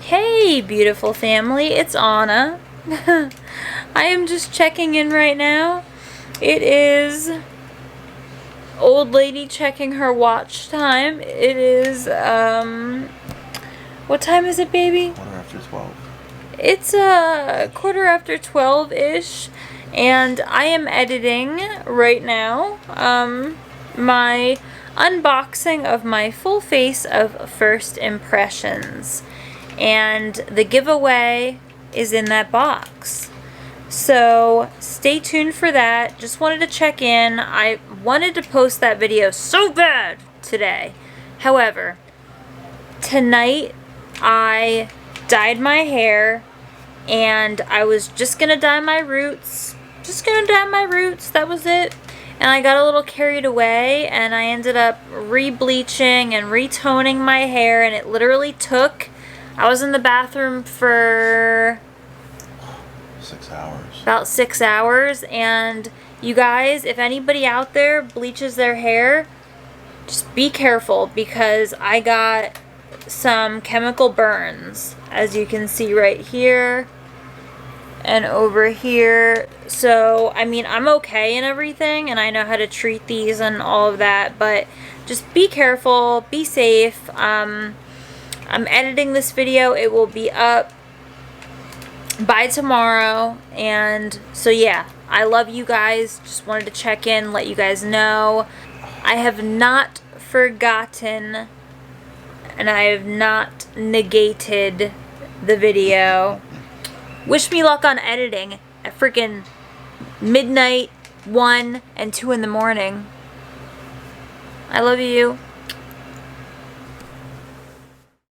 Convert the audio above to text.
Hey, beautiful family, it's Anna. I am just checking in right now. It is old lady checking her watch time. It is, what time is it, baby? 12:15. It's quarter after 12-ish, and I am editing right now, my unboxing of my full face of first impressions. And the giveaway is in that box. So stay tuned for that. Just wanted to check in. I wanted to post that video so bad today. However, tonight I dyed my hair and I was just gonna dye my roots. That was it. And I got a little carried away and I ended up re-bleaching and retoning my hair, and it literally took, I was in the bathroom for 6 hours. about 6 hours. And you guys, if anybody out there bleaches their hair, just be careful, because I got some chemical burns, as you can see right here and over here. So I mean, I'm okay and everything, and I know how to treat these and all of that, but just be careful, be safe. I'm editing this video. It will be up by tomorrow. And so yeah, I love you guys. Just wanted to check in, let you guys know I have not forgotten and I have not negated the video. Wish me luck on editing at freaking midnight, 1 and 2 in the morning. I love you.